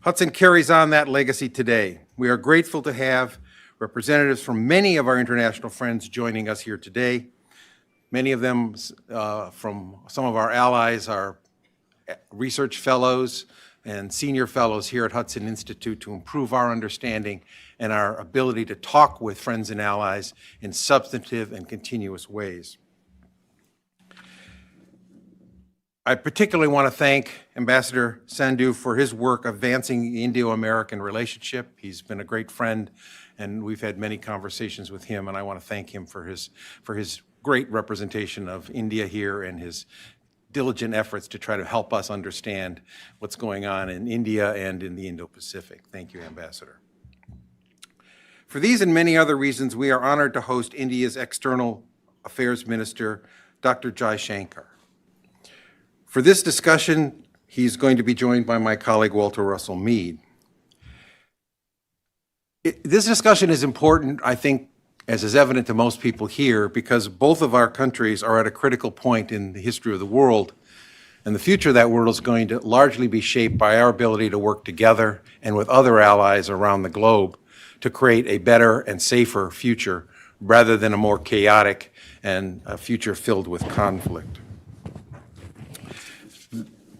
Hudson carries on that legacy today. We are grateful to have representatives from many of our international friends joining us here today. Many of them from some of our allies are research fellows and senior fellows here at Hudson Institute to improve our understanding and our ability to talk with friends and allies in substantive and continuous ways. I particularly want to thank Ambassador Sandhu for his work advancing the Indo-American relationship. He's been a great friend, and we've had many conversations with him, and I want to thank him for his great representation of India here and his diligent efforts to try to help us understand what's going on in India and in the Indo-Pacific. Thank you, Ambassador. For these and many other reasons, we are honored to host India's External Affairs Minister, Dr. Jai Shankar. For this discussion, he's going to be joined by my colleague, Walter Russell Mead. This discussion is important, I think, as is evident to most people here, because both of our countries are at a critical point in the history of the world, and the future of that world is going to largely be shaped by our ability to work together and with other allies around the globe to create a better and safer future, rather than a more chaotic and a future filled with conflict.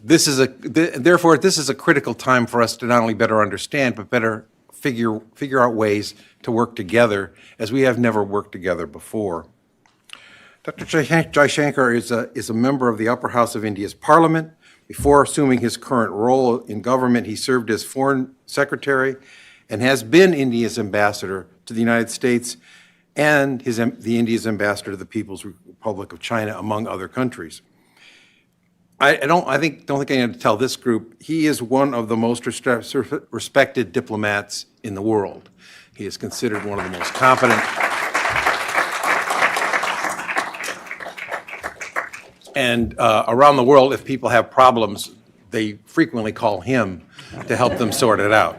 Therefore, this is a critical time for us to not only better understand, but better figure out ways to work together as we have never worked together before. Dr. Jai Shankar is a member of the upper house of India's parliament. Before assuming his current role in government, he served as foreign secretary and has been India's ambassador to the United States and India's ambassador to the People's Republic of China, among other countries. I don't think I need to tell this group, he is one of the most respected diplomats in the world. He is considered one of the most competent and around the world, if people have problems, they frequently call him to help them sort it out.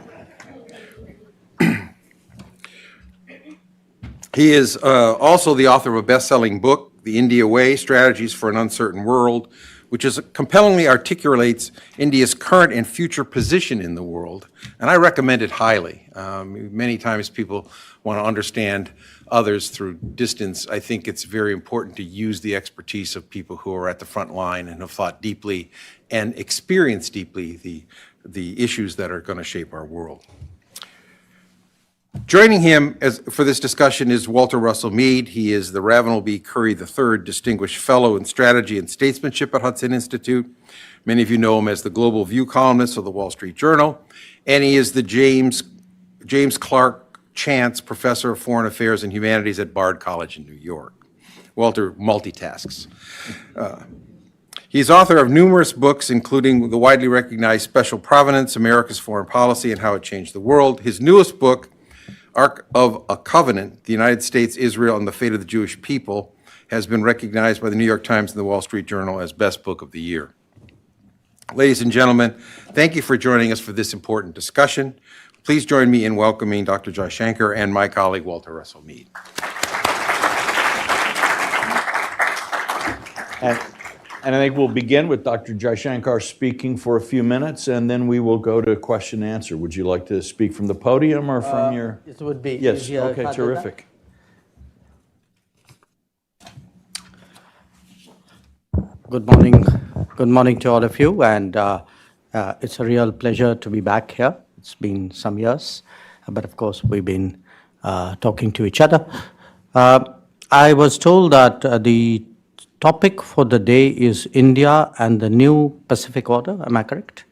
He is also the author of a best-selling book, The India Way, Strategies for an Uncertain World, which compellingly articulates India's current and future position in the world, and I recommend it highly. Many times people want to understand others through distance. I think it's very important to use the expertise of people who are at the front line and have thought deeply and experienced deeply the issues that are going to shape our world. Joining him for this discussion is Walter Russell Mead. He is the Ravenel B. Curry III Distinguished Fellow in Strategy and Statesmanship at Hudson Institute. Many of you know him as the Global View columnist of the Wall Street Journal, and he is the James Clark Chance Professor of Foreign Affairs and Humanities at Bard College in New York. Walter multitasks. He's author of numerous books, including the widely recognized Special Provenance, America's Foreign Policy and How It Changed the World. His newest book, Ark of a Covenant, The United States, Israel, and the Fate of the Jewish People, has been recognized by the New York Times and the Wall Street Journal as Best Book of the Year. Ladies and gentlemen, thank you for joining us for this important discussion. Please join me in welcoming Dr. Jai Shankar and my colleague, Walter Russell Mead. And I think we'll begin with Dr. Jai Shankar speaking for a few minutes, and then we will go to question and answer. Would you like to speak from the podium or from your? It would be yes. easier. Okay, terrific. Good morning. Good morning to all of you, and it's a real pleasure to be back here. It's been some years, but of course we've been talking to each other. I was told that the topic for the day is India and the new Pacific Order. Am I correct?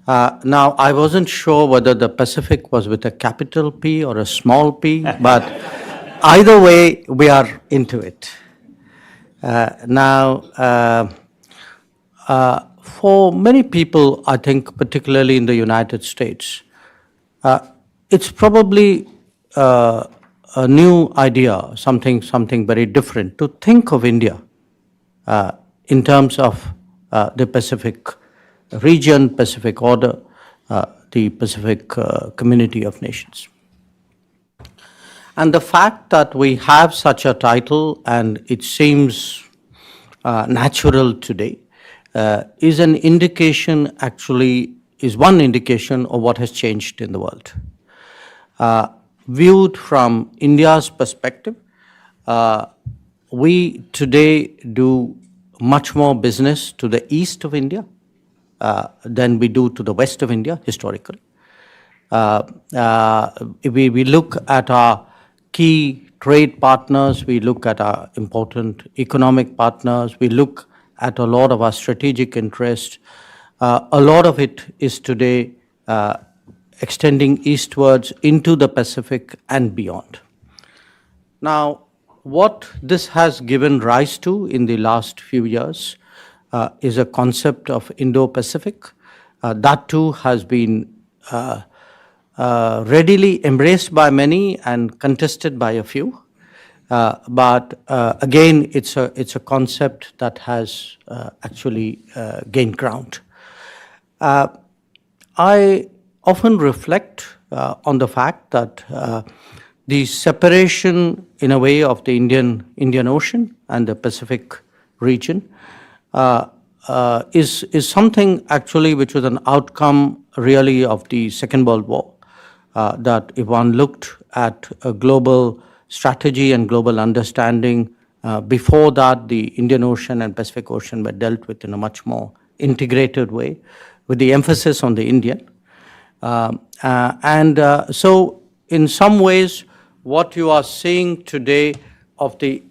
Now, I wasn't sure whether the Pacific was with a capital P or a small p, but either way, we are into it. For many people, I think, particularly in the United States, it's probably a new idea, something very different to think of India in terms of the Pacific region, Pacific Order, the Pacific Community of Nations. And the fact that we have such a title and it seems natural today is an indication actually is one indication of what has changed in the world. Viewed from India's perspective, we today do much more business to the east of India than we do to the west of India historically. We look at our key trade partners, we look at our important economic partners, we look at a lot of our strategic interests. A lot of it is today extending eastwards into the Pacific and beyond. Now, what this has given rise to in the last few years is a concept of Indo-Pacific. That too has been readily embraced by many and contested by a few. But again, it's a concept that has actually gained ground. I often reflect on the fact that the separation, in a way, of the Indian Ocean and the Pacific region is something actually which was an outcome really of the Second World War. That if one looked at a global strategy and global understanding, before that the Indian Ocean and Pacific Ocean were dealt with in a much more integrated way, with the emphasis on the Indian. So in some ways, what you are seeing today of the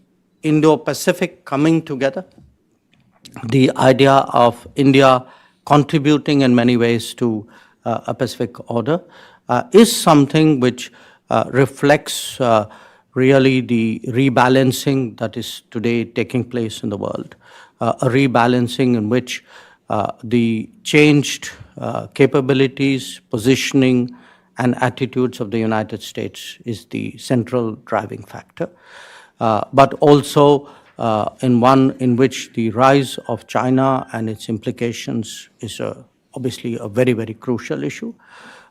Indo-Pacific coming together, the idea of India contributing in many ways to a Pacific order, is something which reflects really the rebalancing that is today taking place in the world, a rebalancing in which the changed capabilities, positioning, and attitudes of the United States is the central driving factor. But also in one in which the rise of China and its implications is obviously a very, very crucial issue.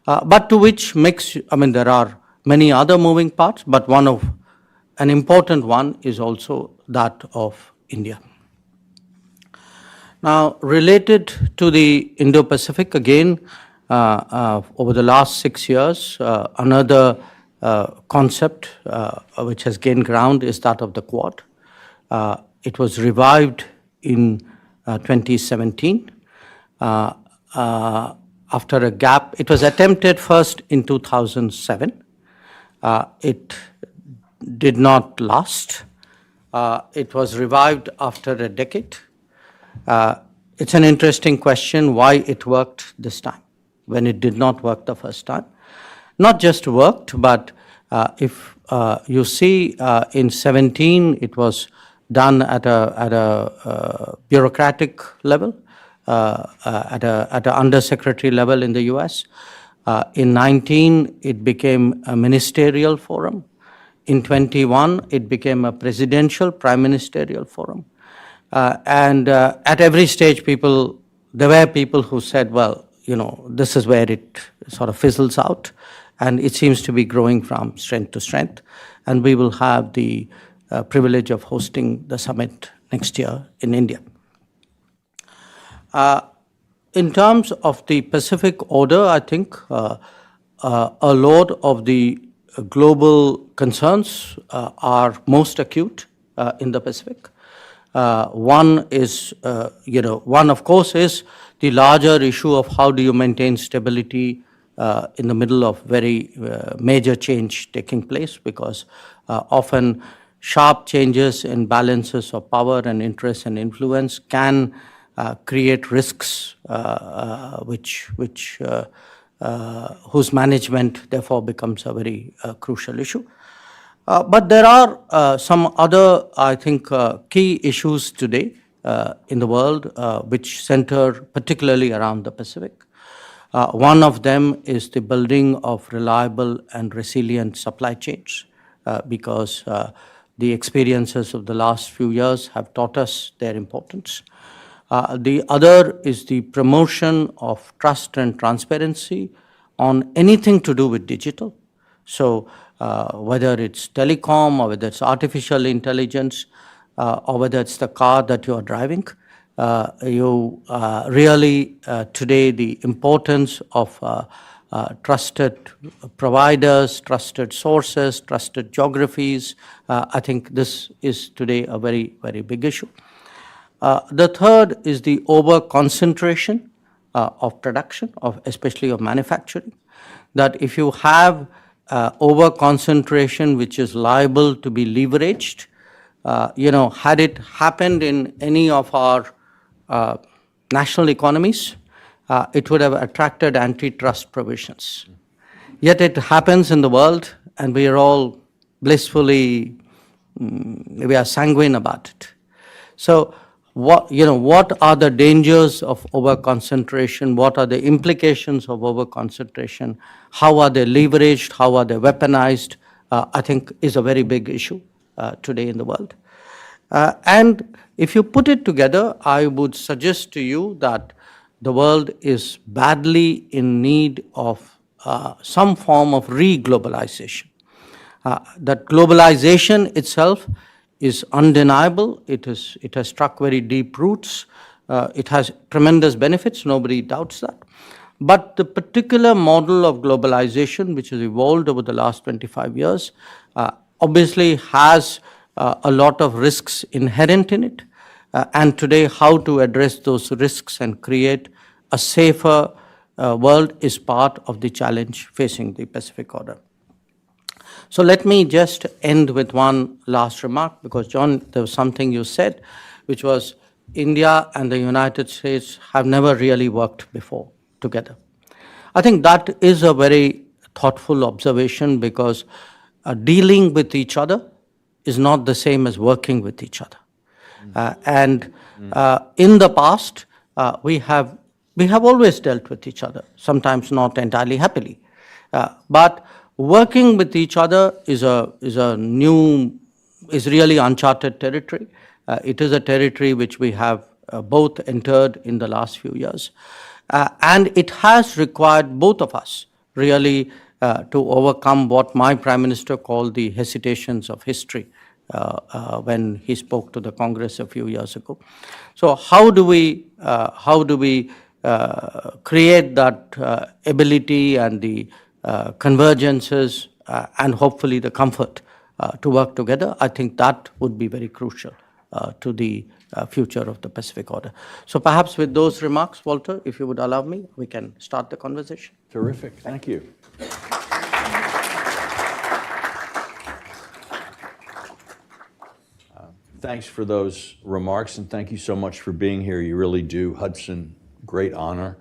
But to which there are many other moving parts, but an important one is also that of India. Now, related to the Indo-Pacific, again, over the last 6 years, another concept which has gained ground is that of the Quad. It was revived in 2017 after a gap. It was attempted first in 2007. It did not last. It was revived after a decade. It's an interesting question why it worked this time when it did not work the first time. Not just worked, but if you see in 17, it was done at a bureaucratic level, at an undersecretary level in the US. In 19, it became a ministerial forum. In 21, it became a presidential prime ministerial forum. And at every stage, there were people who said, well, this is where it sort of fizzles out. And it seems to be growing from strength to strength. And we will have the privilege of hosting the summit next year in India. In terms of the Pacific order, I think a lot of the global concerns are most acute in the Pacific. One is, one of course is the larger issue of how do you maintain stability in the middle of very major change taking place, because often sharp changes in balances of power and interest and influence can create risks whose management therefore becomes a very crucial issue. But there are some other, I think, key issues today in the world which center particularly around the Pacific. One of them is the building of reliable and resilient supply chains, because the experiences of the last few years have taught us their importance. The other is the promotion of trust and transparency on anything to do with digital. So whether it's telecom or whether it's artificial intelligence or whether it's the car that you are driving, really today the importance of trusted providers, trusted sources, trusted geographies. I think this is today a very, very big issue. The third is the over-concentration of production, especially of manufacturing, that if you have over-concentration which is liable to be leveraged, had it happened in any of our national economies, it would have attracted antitrust provisions. Yet it happens in the world, and we are all blissfully, we are sanguine about it. So what are the dangers of over-concentration? What are the implications of over-concentration? How are they leveraged? How are they weaponized? I think is a very big issue today in the world. And if you put it together, I would suggest to you that the world is badly in need of some form of re-globalization. That globalization itself is undeniable. It has struck very deep roots. It has tremendous benefits, nobody doubts that. But the particular model of globalization, which has evolved over the last 25 years, obviously has a lot of risks inherent in it. And today, how to address those risks and create a safer world is part of the challenge facing the Pacific Order. So let me just end with one last remark, because John, there was something you said, which was India and the United States have never really worked before together. I think that is a very thoughtful observation, because dealing with each other is not the same as working with each other. In the past, we have always dealt with each other, sometimes not entirely happily. But working with each other is really uncharted territory. It is a territory which we have both entered in the last few years. And it has required both of us really to overcome what my Prime Minister called the hesitations of history when he spoke to the Congress a few years ago. So how do we create that ability and the convergences and hopefully the comfort to work together? I think that would be very crucial to the future of the Pacific Order. So perhaps with those remarks, Walter, if you would allow me, we can start the conversation. Terrific. Thank you. Thanks for those remarks, and thank you so much for being here. You really do Hudson great honor.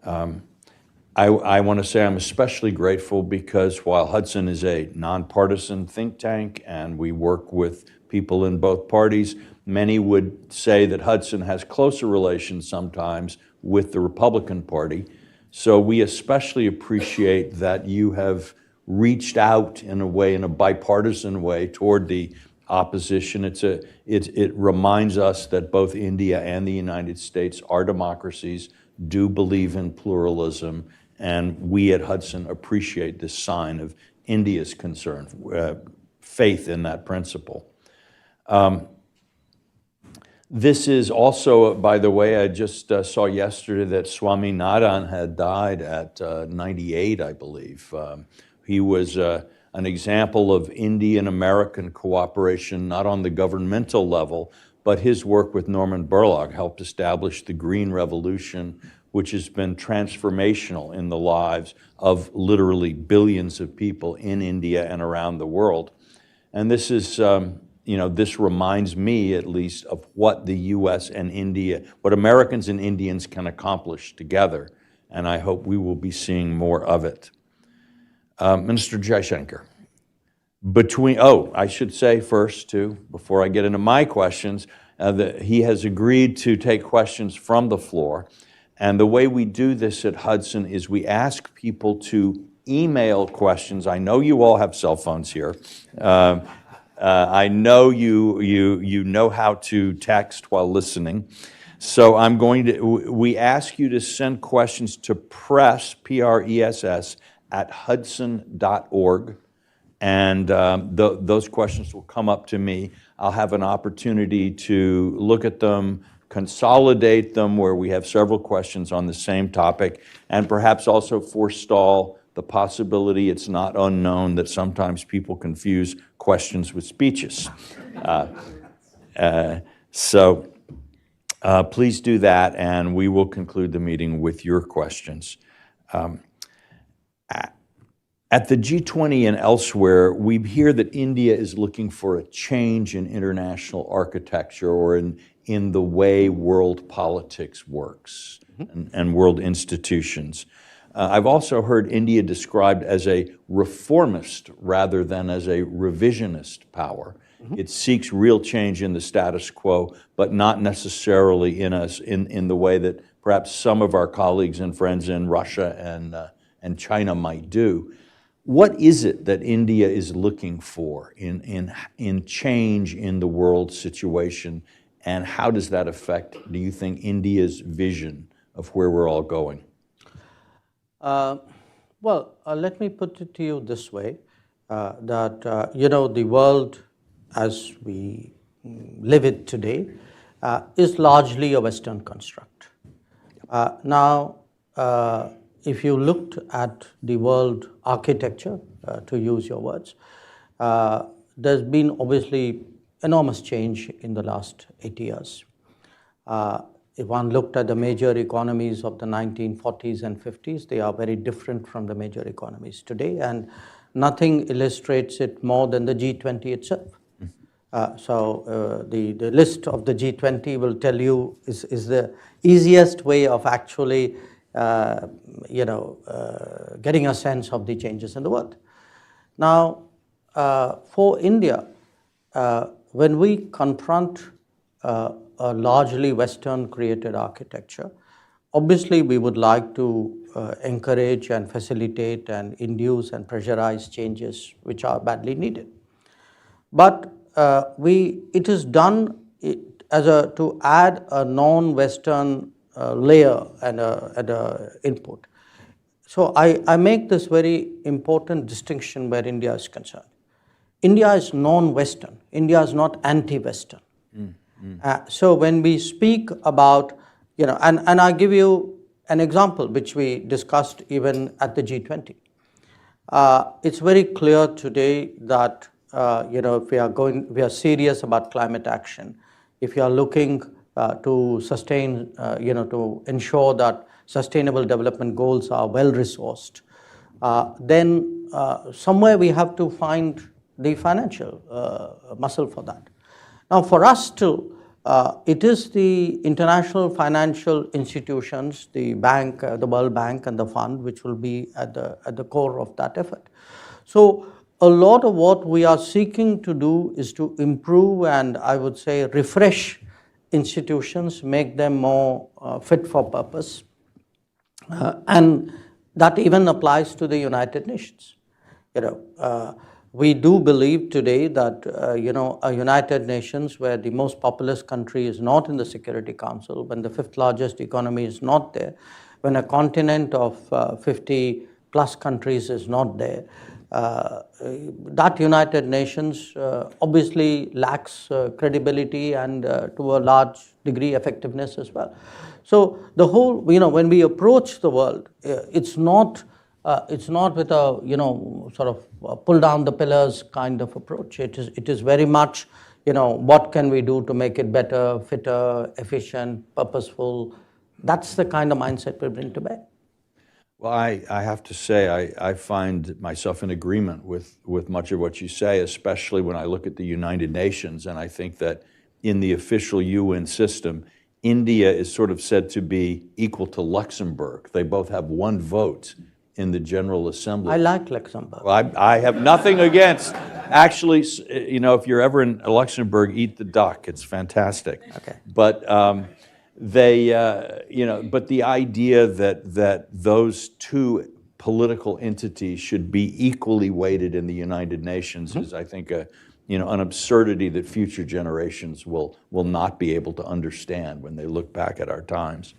I want to say I'm especially grateful because while Hudson is a nonpartisan think tank and we work with people in both parties, many would say that Hudson has closer relations sometimes with the Republican Party. So we especially appreciate that you have reached out in a way, in a bipartisan way, toward the opposition. It reminds us that both India and the United States are democracies, do believe in pluralism, and we at Hudson appreciate this sign of India's concern, faith in that principle. This is also, by the way, I just saw yesterday that Swami Nadan had died at 98, I believe. He was an example of Indian-American cooperation, not on the governmental level, but his work with Norman Borlaug helped establish the Green Revolution, which has been transformational in the lives of literally billions of people in India and around the world. And this is, this reminds me at least of what the US and India, what Americans and Indians can accomplish together. And I hope we will be seeing more of it. Minister Jaishankar, I should say first too, before I get into my questions, that he has agreed to take questions from the floor. And the way we do this at Hudson is we ask people to email questions. I know you all have cell phones here. I know you know how to text while listening. So we ask you to send questions to press, P-R-E-S-S, @hudson.org. And those questions will come up to me. I'll have an opportunity to look at them, consolidate them where we have several questions on the same topic, and perhaps also forestall the possibility, it's not unknown, that sometimes people confuse questions with speeches. So please do that, and we will conclude the meeting with your questions. At the G20 and elsewhere, we hear that India is looking for a change in international architecture or in the way world politics works and world institutions. I've also heard India described as a reformist rather than as a revisionist power. It seeks real change in the status quo, but not necessarily in the way that perhaps some of our colleagues and friends in Russia and China might do. What is it that India is looking for in change in the world situation, and how does that affect, do you think, India's vision of where we're all going? Let me put it to you this way, that, the world as we live it today is largely a Western construct. Now, if you looked at the world architecture, to use your words, there's been obviously enormous change in the last 80 years. If one looked at the major economies of the 1940s and 50s, they are very different from the major economies today, and nothing illustrates it more than the G20 itself. The list of the G20 will tell you is the easiest way of actually getting a sense of the changes in the world. Now, for India, when we confront a largely Western created architecture, obviously we would like to encourage and facilitate and induce and pressurize changes which are badly needed. But it is done to add a non-Western layer and a input. So I make this very important distinction where India is concerned. India is non-Western. India is not anti-Western. So when we speak about, and I give you an example which we discussed even at the G20. It's very clear today that if we are serious about climate action, if you are looking to sustain, to ensure that sustainable development goals are well resourced, then somewhere we have to find the financial muscle for that. Now, for us too, it is the international financial institutions, the bank, the World Bank and the fund, which will be at the core of that effort. So a lot of what we are seeking to do is to improve and, I would say, refresh institutions, make them more fit for purpose. And that even applies to the United Nations. We do believe today that, a United Nations where the most populous country is not in the Security Council, when the fifth largest economy is not there, when a continent of 50 plus countries is not there, that United Nations obviously lacks credibility and to a large degree effectiveness as well. So the whole, when we approach the world, it's not with a, sort of pull down the pillars kind of approach. It is very much, what can we do to make it better, fitter, efficient, purposeful. That's the kind of mindset we bring to bear. Well, I have to say, I find myself in agreement with much of what you say, especially when I look at the United Nations, and I think that in the official UN system, India is sort of said to be equal to Luxembourg. They both have one vote in the General Assembly. I like Luxembourg. Well, I have nothing against. Actually, if you're ever in Luxembourg, eat the duck. It's fantastic. Okay. But but the idea that those two political entities should be equally weighted in the United Nations is, I think, an absurdity that future generations will not be able to understand when they look back at our times.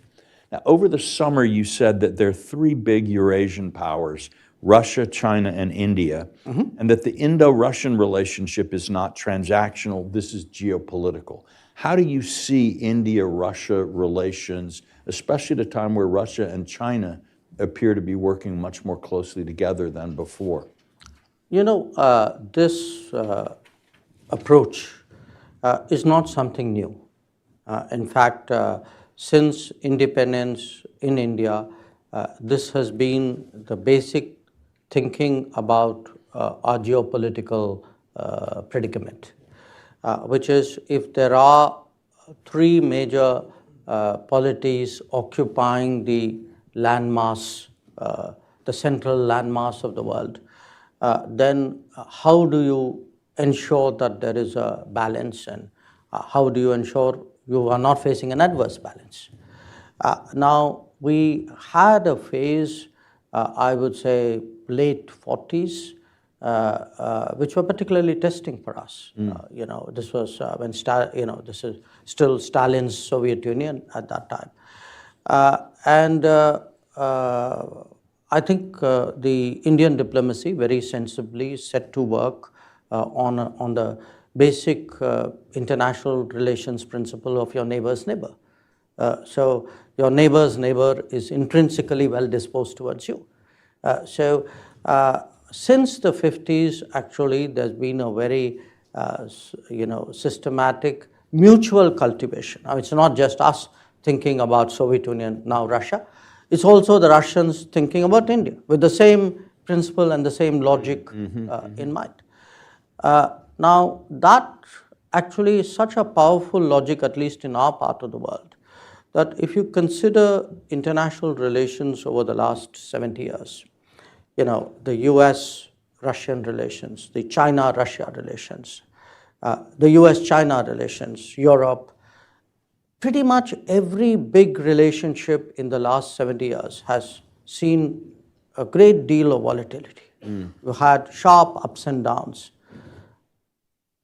Now, over the summer, you said that there are three big Eurasian powers Russia, China, and India, and that the Indo-Russian relationship is not transactional, this is geopolitical. How do you see India-Russia relations, especially at a time where Russia and China appear to be working much more closely together than before? You know, this approach is not something new. In fact, since independence in India, this has been the basic thinking about our geopolitical predicament, which is if there are three major polities occupying the landmass, the central landmass of the world, then how do you ensure that there is a balance, and how do you ensure you are not facing an adverse balance? Now, we had a phase, I would say late 40s, which were particularly testing for us. You know, this was when this is still Stalin's Soviet Union at that time. I think the Indian diplomacy very sensibly set to work on the basic international relations principle of your neighbor's neighbor. So your neighbor's neighbor is intrinsically well disposed towards you. Since the 50s, actually, there's been a very systematic mutual cultivation. Now, it's not just us thinking about Soviet Union, now Russia. It's also the Russians thinking about India with the same principle and the same logic in mind. Now, that actually is such a powerful logic, at least in our part of the world, that if you consider international relations over the last 70 years, you know, the US-Russian relations, the China-Russia relations, the US-China relations, Europe, pretty much every big relationship in the last 70 years has seen a great deal of volatility. You had sharp ups and downs.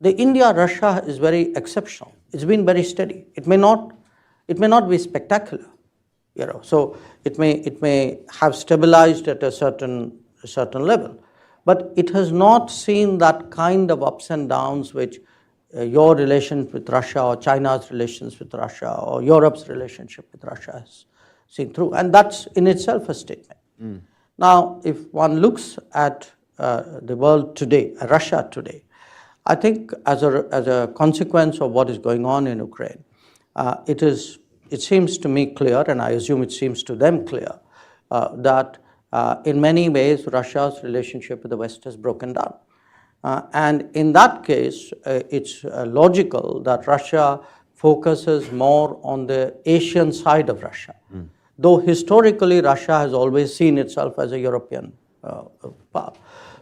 The India-Russia is very exceptional. It's been very steady. It may not be spectacular, you know. So it may have stabilized at a certain level, but it has not seen that kind of ups and downs which your relations with Russia or China's relations with Russia or Europe's relationship with Russia has seen through. And that's in itself a statement. Now, if one looks at the world today, Russia today, I think as a consequence of what is going on in Ukraine, it seems to me clear, and I assume it seems to them clear, that in many ways Russia's relationship with the West has broken down. And in that case, it's logical that Russia focuses more on the Asian side of Russia. Though historically Russia has always seen itself as a European power.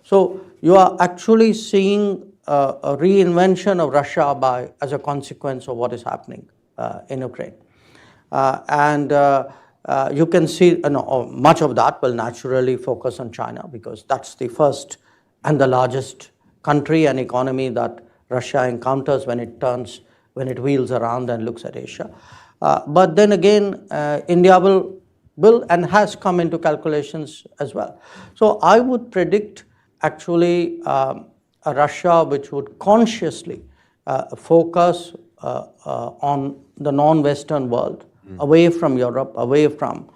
So you are actually seeing a reinvention of Russia as a consequence of what is happening in Ukraine. You can see much of that will naturally focus on China, because that's the first and the largest country and economy that Russia encounters when it wheels around and looks at Asia. But then again, India will and has come into calculations as well. So I would predict actually a Russia which would consciously focus on the non-Western world, away from Europe, away from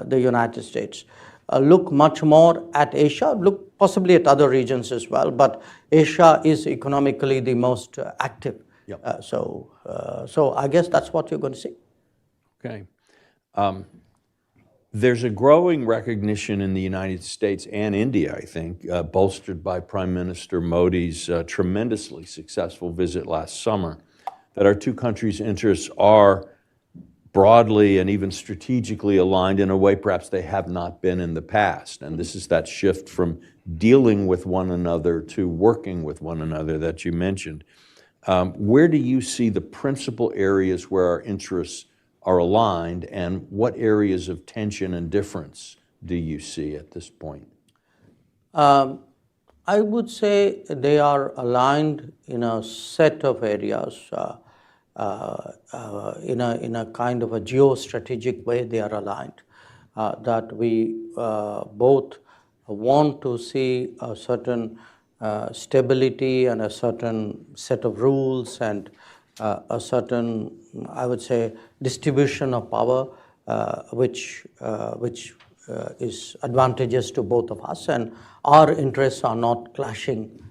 the United States. Look much more at Asia, look possibly at other regions as well, but Asia is economically the most active. Yep. So I guess that's what you're going to see. Okay. There's a growing recognition in the United States and India, I think, bolstered by Prime Minister Modi's tremendously successful visit last summer, that our two countries' interests are broadly and even strategically aligned in a way perhaps they have not been in the past. And this is that shift from dealing with one another to working with one another that you mentioned. Where do you see the principal areas where our interests are aligned, and what areas of tension and difference do you see at this point? I would say they are aligned in a set of areas. In a kind of a geostrategic way, they are aligned. That we both want to see a certain stability and a certain set of rules and a certain, I would say, distribution of power, which is advantageous to both of us, and our interests are not clashing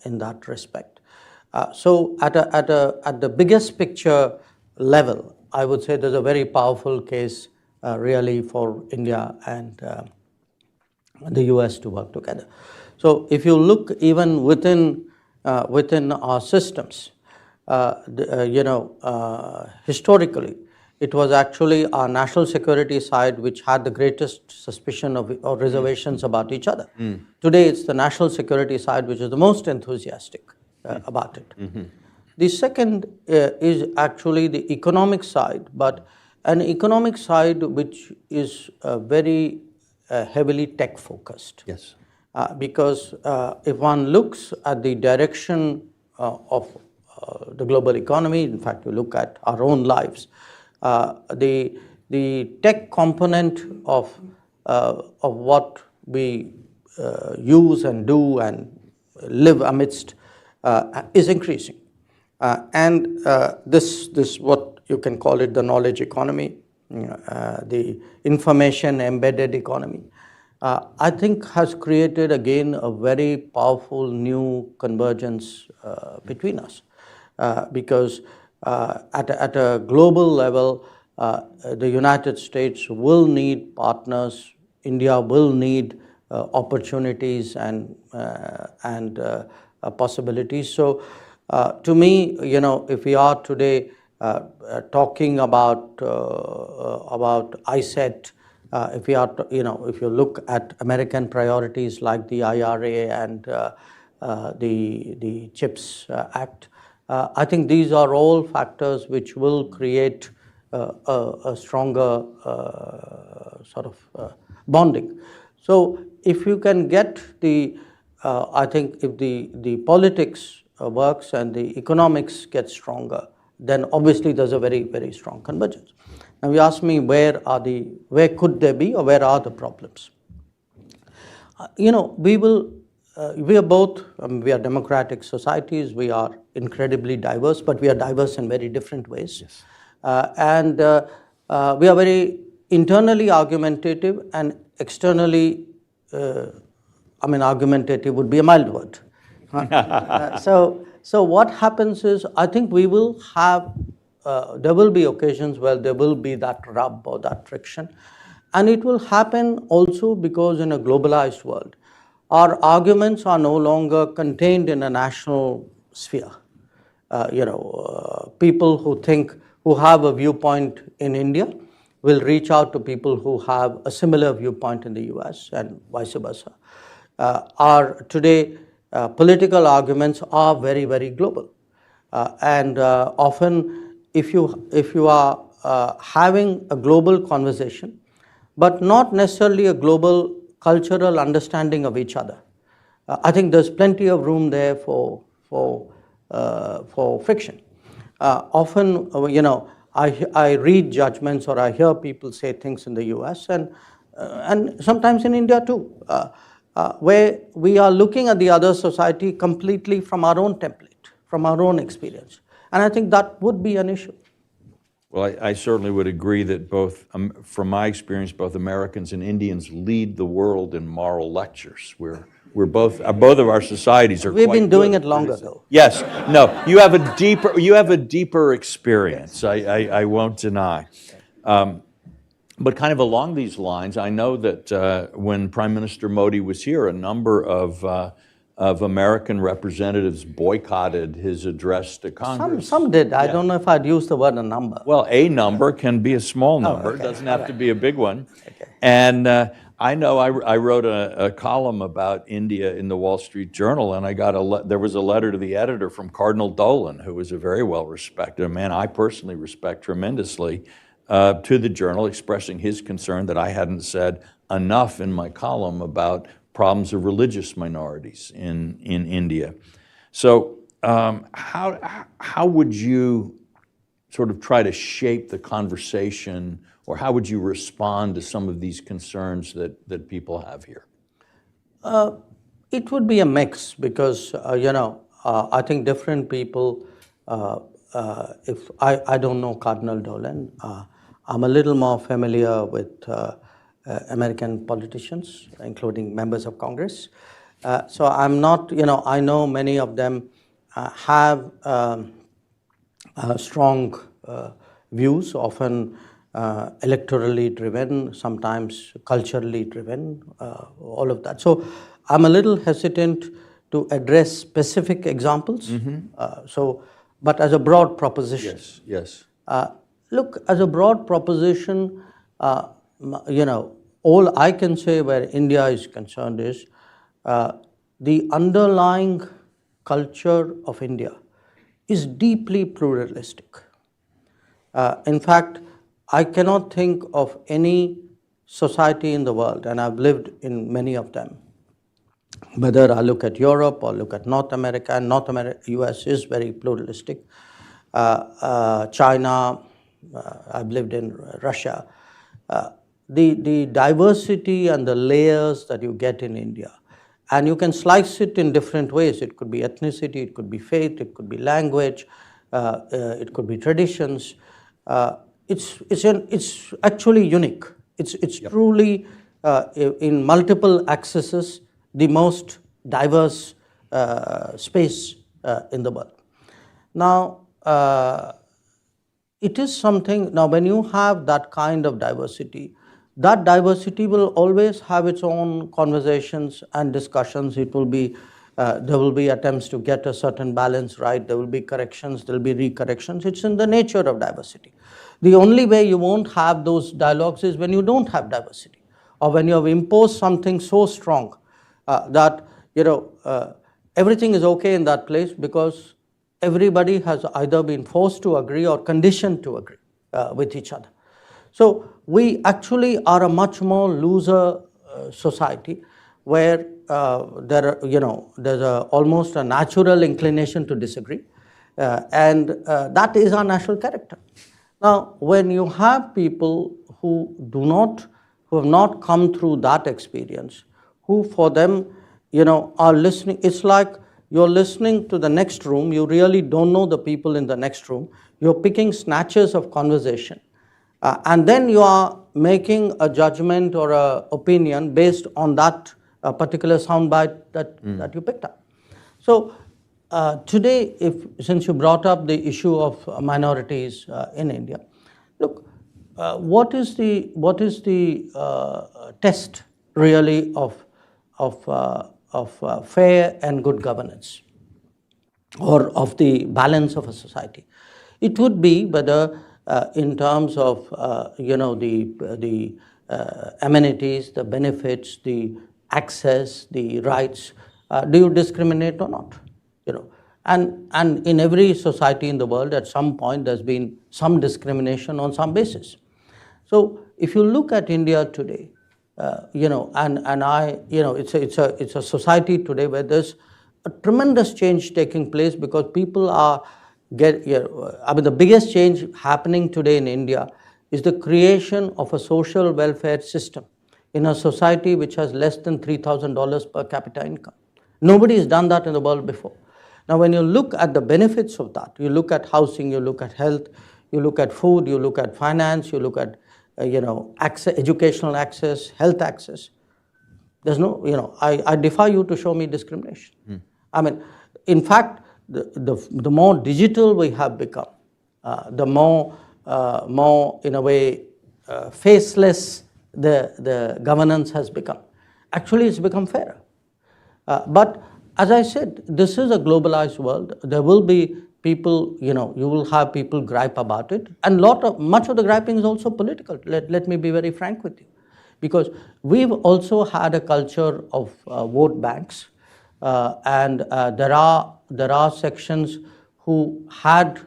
in that respect. So at the biggest picture level, I would say there's a very powerful case really for India and the US to work together. So if you look even within our systems, historically, it was actually our national security side which had the greatest suspicion or reservations about each other. Today, it's the national security side which is the most enthusiastic about it. The second is actually the economic side, but an economic side which is very heavily tech focused. Yes. Because if one looks at the direction of the global economy, in fact, you look at our own lives, the tech component of what we use and do and live amidst is increasing. And this what you can call it the knowledge economy, the information embedded economy, I think has created again a very powerful new convergence between us. Because at a global level, the United States will need partners, India will need opportunities and possibilities. So to me, if we are today talking about ISET, if you look at American priorities like the IRA and the CHIPS Act, I think these are all factors which will create a stronger sort of bonding. So if you can get I think if the politics works and the economics get stronger, then obviously there's a very, very strong convergence. Now you ask me where could they be or where are the problems? We are both, we are democratic societies, we are incredibly diverse, but we are diverse in very different ways. Yes. And we are very internally argumentative and externally, argumentative would be a mild word. So what happens is, I think we will have, there will be occasions where there will be that rub or that friction. And it will happen also because in a globalized world, our arguments are no longer contained in a national sphere. People who have a viewpoint in India will reach out to people who have a similar viewpoint in the US and vice versa. Today, political arguments are very, very global. And often, if you are having a global conversation, but not necessarily a global cultural understanding of each other, I think there's plenty of room there for friction. Often, I read judgments or I hear people say things in the US and sometimes in India too, where we are looking at the other society completely from our own template, from our own experience. And I think that would be an issue. Well, I certainly would agree that both, from my experience, both Americans and Indians lead the world in moral lectures. We're both of our societies are. We've quite been doing good. it longer though. Yes, no, you have a deeper experience. I won't deny. But kind of along these lines, I know that when Prime Minister Modi was here, a number of American representatives boycotted his address to Congress. Some did. I don't know if I'd use the word a number. Well, a number can be a small number. Okay. It doesn't have to be a big one. Okay. And I know I wrote a column about India in the Wall Street Journal, and I got there was a letter to the editor from Cardinal Dolan, who was a very well-respected, a man I personally respect tremendously, to the Journal, expressing his concern that I hadn't said enough in my column about problems of religious minorities in India. So how would you sort of try to shape the conversation, or how would you respond to some of these concerns that people have here? It would be a mix because, I think different people, if I don't know Cardinal Dolan, I'm a little more familiar with American politicians, including members of Congress. So I'm not, I know many of them have strong views, often electorally driven, sometimes culturally driven, all of that. So I'm a little hesitant to address specific examples. But as a broad proposition. Yes, yes. Look, as a broad proposition, all I can say where India is concerned is the underlying culture of India is deeply pluralistic. In fact, I cannot think of any society in the world, and I've lived in many of them, whether I look at Europe or look at North America, and US is very pluralistic. China, I've lived in Russia. The diversity and the layers that you get in India, and you can slice it in different ways. It could be ethnicity, it could be faith, it could be language, it could be traditions. It's actually unique. It's truly in multiple axes the most diverse space in the world. Now, it is something. Now, when you have that kind of diversity, that diversity will always have its own conversations and discussions. It will be there will be attempts to get a certain balance right. There will be corrections. There will be recorrections. It's in the nature of diversity. The only way you won't have those dialogues is when you don't have diversity, or when you have imposed something so strong that everything is okay in that place because everybody has either been forced to agree or conditioned to agree with each other. So we actually are a much more looser society where there's almost a natural inclination to disagree, and that is our national character. Now, when you have people who have not come through that experience, who for them, are listening, it's like you're listening to the next room. You really don't know the people in the next room. You're picking snatches of conversation, and then you are making a judgment or an opinion based on that particular soundbite that you picked up. So today, since you brought up the issue of minorities in India, look, what is the test really of fair and good governance, or of the balance of a society? It would be whether in terms of the amenities, the benefits, the access, the rights, do you discriminate or not? And in every society in the world, at some point, there's been some discrimination on some basis. So if you look at India today, it's a society today where there's a tremendous change taking place because people are the biggest change happening today in India is the creation of a social welfare system in a society which has less than $3,000 per capita income. Nobody has done that in the world before. Now, when you look at the benefits of that, you look at housing, you look at health, you look at food, you look at finance, you look at access, educational access, health access. There's no, I defy you to show me discrimination. I mean, in fact, the more digital we have become, the more in a way faceless the governance has become. Actually, it's become fairer. But as I said, this is a globalized world. There will be people, you will have people gripe about it, and much of the griping is also political. Let me be very frank with you, because we've also had a culture of vote banks, and there are sections who had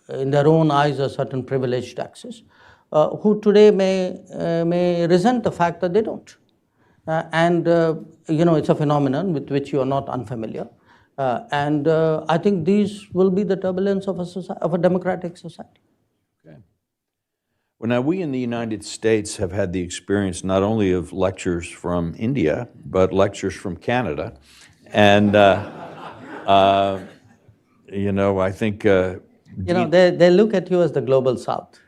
in their own eyes a certain privileged access, who today may resent the fact that they don't. It's a phenomenon with which you are not unfamiliar. And I think these will be the turbulence of a democratic society. Okay. Well, now, we in the United States have had the experience not only of lectures from India, but lectures from Canada. And, you know, I think, They look at you as the global south.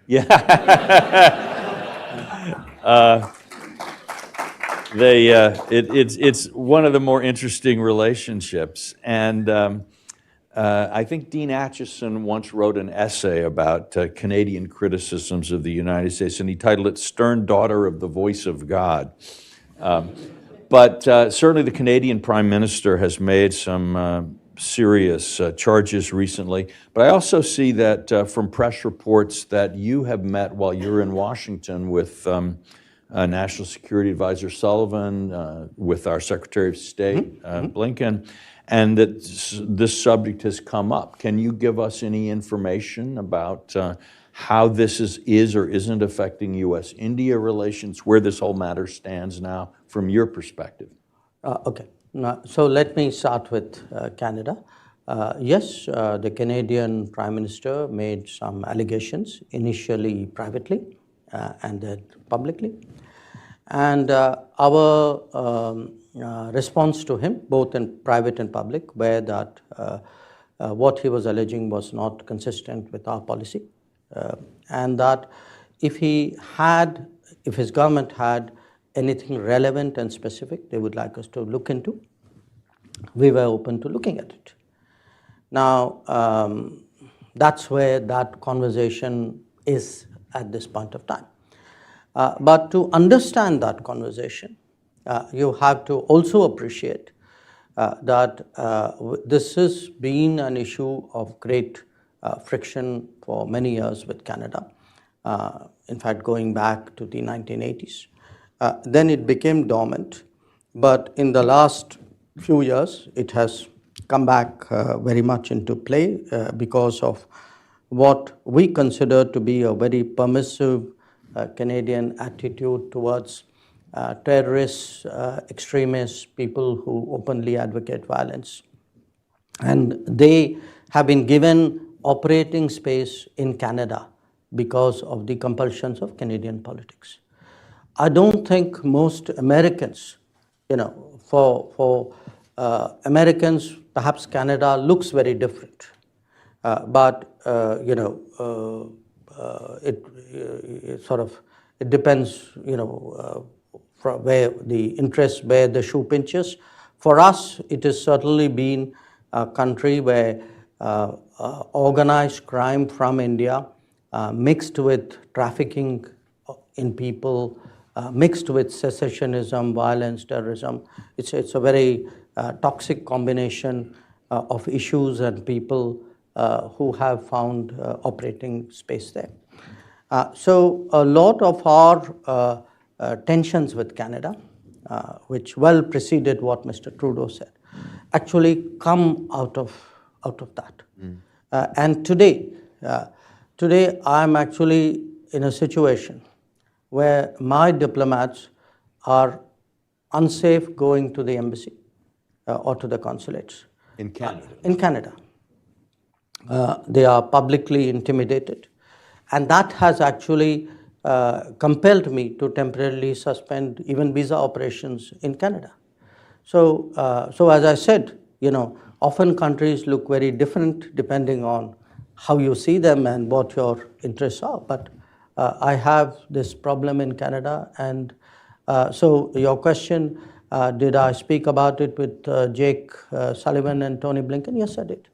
it's one of the more interesting relationships. And I think Dean Acheson once wrote an essay about Canadian criticisms of the United States, and he titled it "Stern Daughter of the Voice of God." But certainly the Canadian Prime Minister has made some serious charges recently. But I also see that from press reports that you have met while you're in Washington with National Security Advisor Sullivan, with our Secretary of State, Blinken, and that this subject has come up. Can you give us any information about how this is or isn't affecting U.S.-India relations, where this whole matter stands now from your perspective? Okay. Now, so let me start with Canada. Yes, the Canadian Prime Minister made some allegations, initially privately and then publicly. And our response to him, both in private and public, were that what he was alleging was not consistent with our policy, and that if his government had anything relevant and specific they would like us to look into, we were open to looking at it. Now, that's where that conversation is at this point of time. But to understand that conversation, you have to also appreciate that this has been an issue of great friction for many years with Canada, in fact going back to the 1980s. Then it became dormant, but in the last few years it has come back very much into play because of what we consider to be a very permissive Canadian attitude towards terrorists, extremists, people who openly advocate violence. And they have been given operating space in Canada because of the compulsions of Canadian politics. I don't think most Americans, for Americans, perhaps Canada looks very different. But it depends, from where the interest, where the shoe pinches. For us, it has certainly been a country where organized crime from India, mixed with trafficking in people, mixed with secessionism, violence, terrorism. It's a very toxic combination of issues and people who have found operating space there. So a lot of our tensions with Canada, which well preceded what Mr. Trudeau said, actually come out of that. And today I'm actually in a situation where my diplomats are unsafe going to the embassy or to the consulates. In Canada? In Canada. They are publicly intimidated. And that has actually compelled me to temporarily suspend even visa operations in Canada. So as I said, often countries look very different depending on how you see them and what your interests are. But I have this problem in Canada. And so your question, did I speak about it with Jake Sullivan and Tony Blinken? Yes, I did.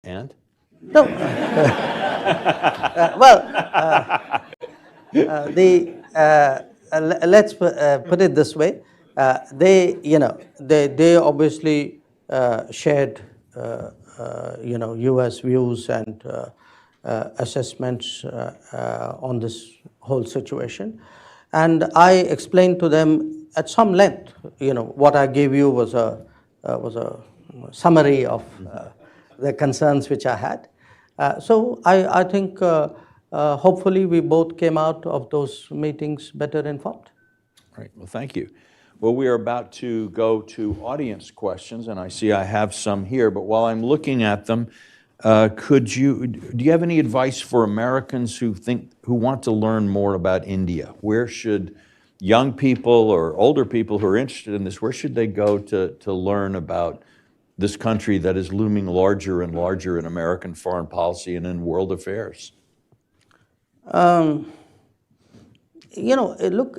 And? No. Let's put it this way. They obviously shared, U.S. views and assessments on this whole situation, and I explained to them at some length. What I gave you was a summary of the concerns which I had. So I think hopefully we both came out of those meetings better informed. Right. Well, thank you. Well, we are about to go to audience questions, and I see I have some here, but while I'm looking at them, Do you have any advice for Americans who want to learn more about India? Where should young people or older people who are interested in this, where should they go to learn about this country that is looming larger and larger in American foreign policy and in world affairs? Look,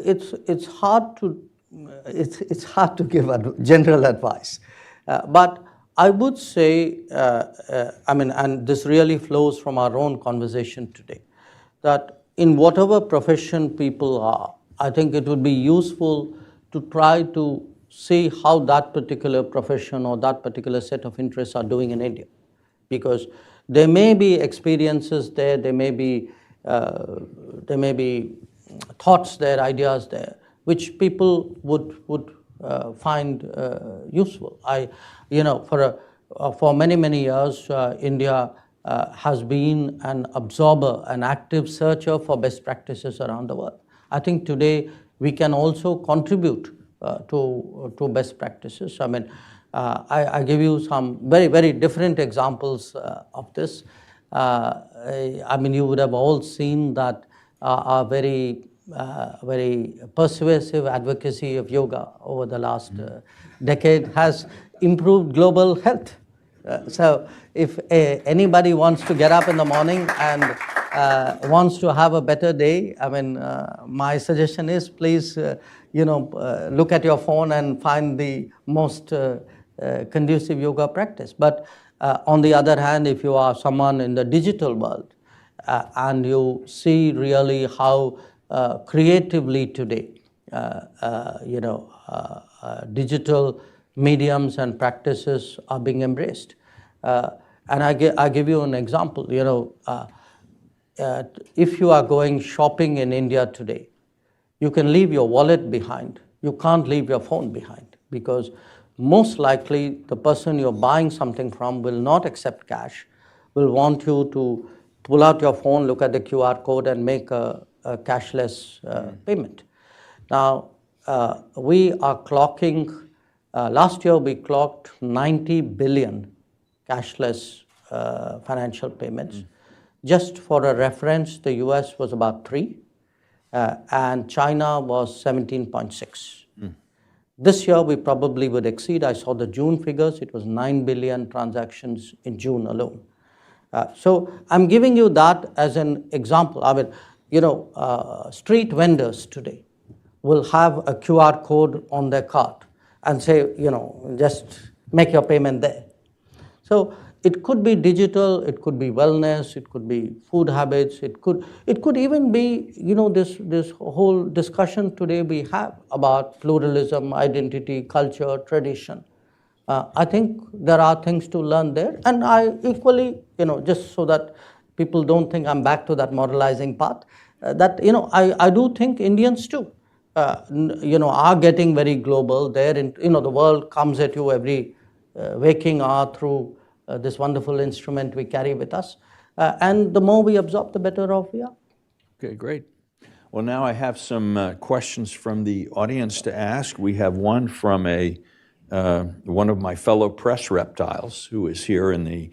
it's hard to give general advice, but I would say, and this really flows from our own conversation today, that in whatever profession people are, I think it would be useful to try to see how that particular profession or that particular set of interests are doing in India, because there may be experiences there, there may be thoughts there, ideas there, which people would find useful. For many years, India has been an absorber, an active searcher for best practices around the world. I think today we can also contribute to best practices. I give you some very different examples of this. You would have all seen that our very persuasive advocacy of yoga over the last decade has improved global health. So if anybody wants to get up in the morning and wants to have a better day, my suggestion is please, look at your phone and find the most conducive yoga practice. But on the other hand, if you are someone in the digital world and you see really how creatively today, digital mediums and practices are being embraced. And I give you an example. If you are going shopping in India today, you can leave your wallet behind. You can't leave your phone behind, because most likely the person you're buying something from will not accept cash, will want you to pull out your phone, look at the QR code and make a cashless payment. Now, we are clocking, last year we clocked 90 billion cashless financial payments. Just for a reference, the US was about 3, and China was 17.6. This year we probably would exceed. I saw the June figures, it was 9 billion transactions in June alone. So I'm giving you that as an example. Street vendors today will have a QR code on their cart and say, just make your payment there. So it could be digital, it could be wellness, it could be food habits, it could even be, this whole discussion today we have about pluralism, identity, culture, tradition. I think there are things to learn there, and I equally, just so that people don't think I'm back to that moralizing path, I do think Indians too, are getting very global. The world comes at you every waking hour through this wonderful instrument we carry with us. And the more we absorb, the better off we are. Okay, great. Well, now I have some questions from the audience to ask. We have one from one of my fellow press reptiles who is here in the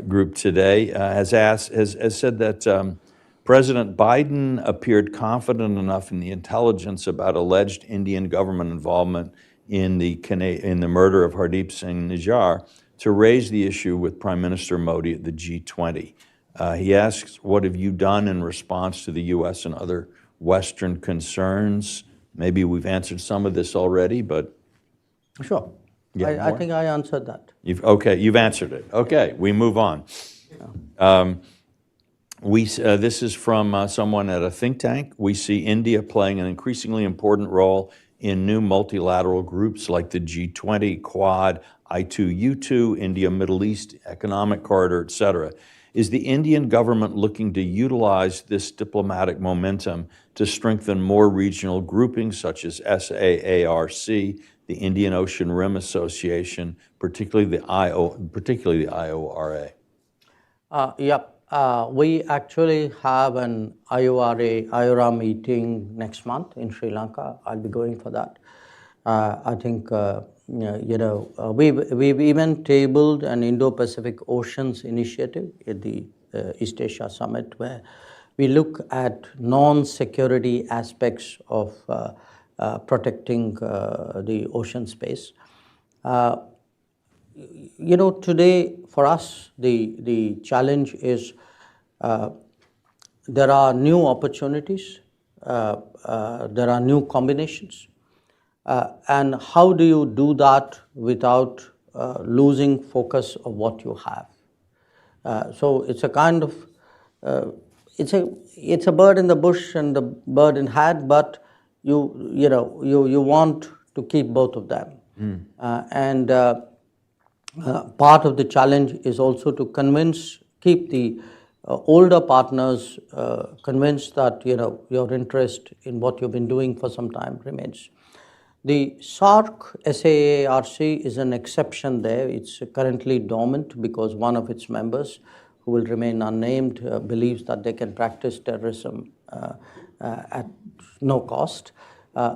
group today, has said that President Biden appeared confident enough in the intelligence about alleged Indian government involvement in the murder of Hardeep Singh Nijjar to raise the issue with Prime Minister Modi at the G20. He asks, what have you done in response to the U.S. and other Western concerns? Maybe we've answered some of this already, but... Sure. I think I answered that. You've answered it. Okay, we move on. This is from someone at a think tank. We see India playing an increasingly important role in new multilateral groups like the G20, Quad, I2U2, India-Middle East Economic Corridor, et cetera. Is the Indian government looking to utilize this diplomatic momentum to strengthen more regional groupings such as SAARC, the Indian Ocean Rim Association, particularly the IORA? Yep. We actually have an IORA meeting next month in Sri Lanka. I'll be going for that. I think we've even tabled an Indo-Pacific Oceans initiative at the East Asia Summit, where we look at non-security aspects of protecting the ocean space. Today for us, the challenge is there are new opportunities, there are new combinations. And how do you do that without losing focus of what you have? So it's a kind of, it's a bird in the bush and the bird in hand, but you want to keep both of them. Part of the challenge is also to keep the older partners convinced that your interest in what you've been doing for some time remains. The SAARC is an exception there. It's currently dormant because one of its members, who will remain unnamed, believes that they can practice terrorism at no cost.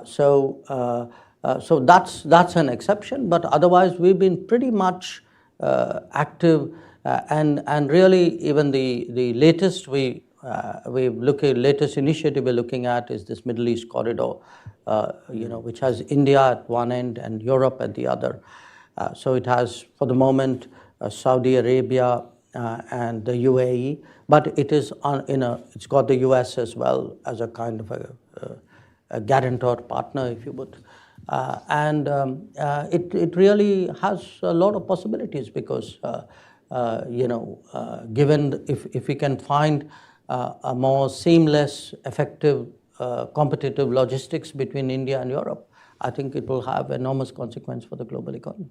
So that's an exception, but otherwise we've been pretty much active, and really even the latest latest initiative we're looking at is this Middle East corridor, which has India at one end and Europe at the other. So it has, for the moment, Saudi Arabia and the UAE, but it is it's got the US as well as a kind of a guarantor partner, if you would. It really has a lot of possibilities because, given if we can find a more seamless, effective, competitive logistics between India and Europe, I think it will have enormous consequence for the global economy.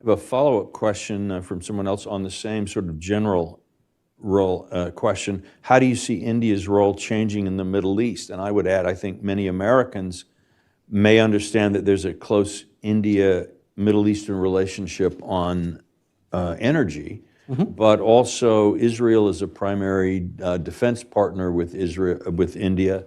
I have a follow-up question from someone else on the same sort of general role question. How do you see India's role changing in the Middle East? And I would add, I think many Americans may understand that there's a close India-Middle Eastern relationship on energy, but also Israel is a primary defense partner with India.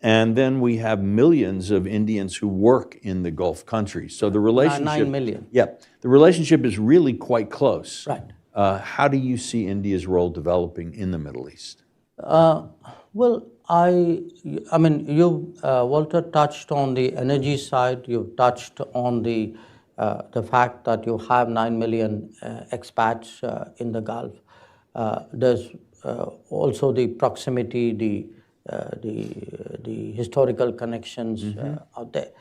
And then we have millions of Indians who work in the Gulf countries. So the relationship— 9 million. Yeah, the relationship is really quite close. Right. How do you see India's role developing in the Middle East? Well, I mean, you, Walter, touched on the energy side. You've touched on the fact that you have 9 million expats in the Gulf. There's also the proximity, the historical connections out there.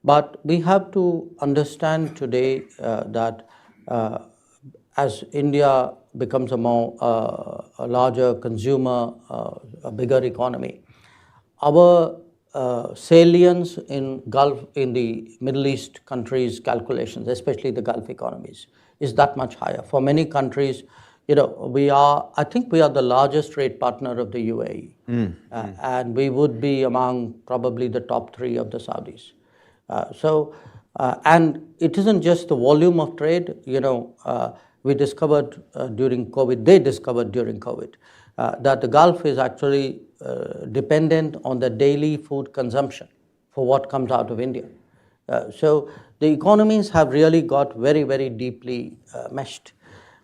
But we have to understand today that as India becomes a larger consumer, a bigger economy, our salience in the Middle East countries' calculations, especially the Gulf economies, is that much higher. For many countries, I think we are the largest trade partner of the UAE, and we would be among probably the top 3 of the Saudis. And it isn't just the volume of trade. We discovered during COVID, they discovered during COVID, that the Gulf is actually dependent on the daily food consumption for what comes out of India. So the economies have really got very, very deeply meshed.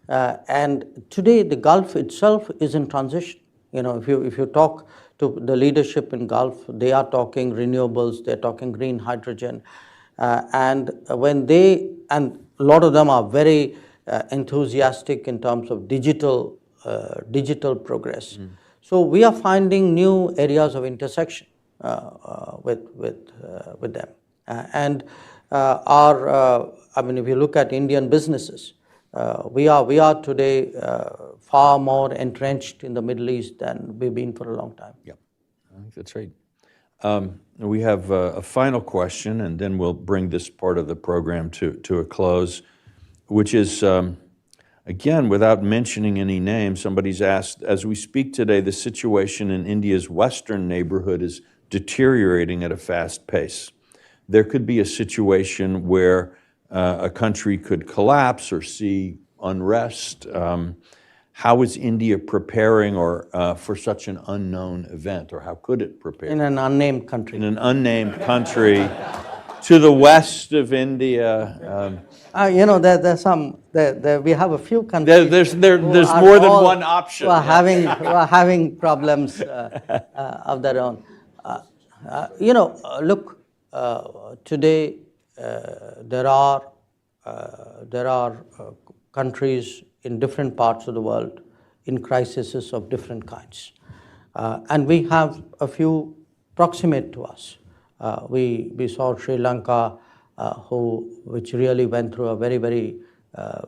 And today the Gulf itself is in transition. If you talk to the leadership in Gulf, they are talking renewables, they're talking green hydrogen, and a lot of them are very enthusiastic in terms of digital progress. So we are finding new areas of intersection with them. If you look at Indian businesses, we are today far more entrenched in the Middle East than we've been for a long time. Yeah, I think that's right. We have a final question, and then we'll bring this part of the program to a close, which is, again, without mentioning any names, somebody's asked, as we speak today, the situation in India's western neighborhood is deteriorating at a fast pace. There could be a situation where a country could collapse or see unrest. How is India preparing for such an unknown event, or how could it prepare? In an unnamed country. In an unnamed country. to the west of India. We have a few countries. There's who are more than all- one option. Who are having problems of their own. Look, today there are countries in different parts of the world in crises of different kinds. And we have a few proximate to us. We saw Sri Lanka, which really went through a very,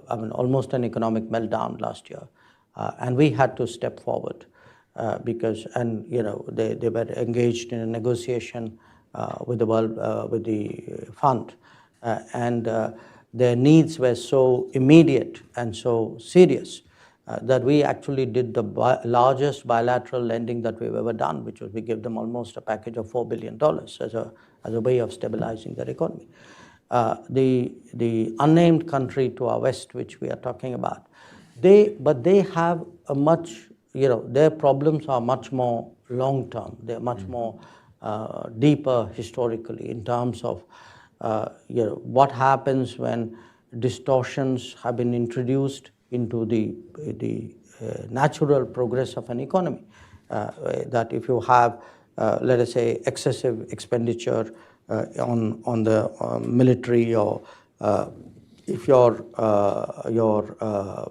almost an economic meltdown last year. And we had to step forward because they were engaged in a negotiation with the fund. And their needs were so immediate and so serious that we actually did the largest bilateral lending that we've ever done, which was we gave them almost a package of $4 billion as a way of stabilizing their economy. The unnamed country to our west, which we are talking about, they have a much, their problems are much more long-term. They're much more deeper historically in terms of what happens when distortions have been introduced into the natural progress of an economy. That if you have, let us say, excessive expenditure on the military, or if your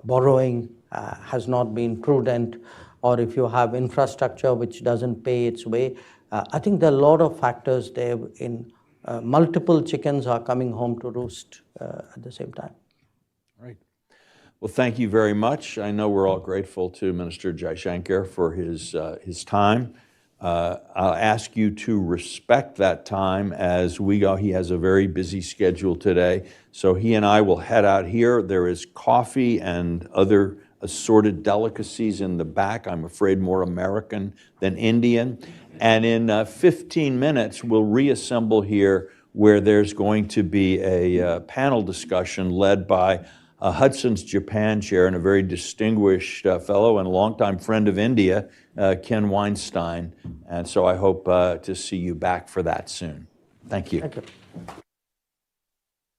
borrowing has not been prudent, or if you have infrastructure which doesn't pay its way, I think there are a lot of factors there in multiple chickens are coming home to roost at the same time. Right. Well, thank you very much. I know we're all grateful to Minister Jaishankar for his time. I'll ask you to respect that time as we go. He has a very busy schedule today, so he and I will head out here. There is coffee and other assorted delicacies in the back, I'm afraid more American than Indian. And in 15 minutes, we'll reassemble here where there's going to be a panel discussion led by Hudson's Japan chair and a very distinguished fellow and longtime friend of India, Ken Weinstein. And so I hope to see you back for that soon. Thank you. Thank you.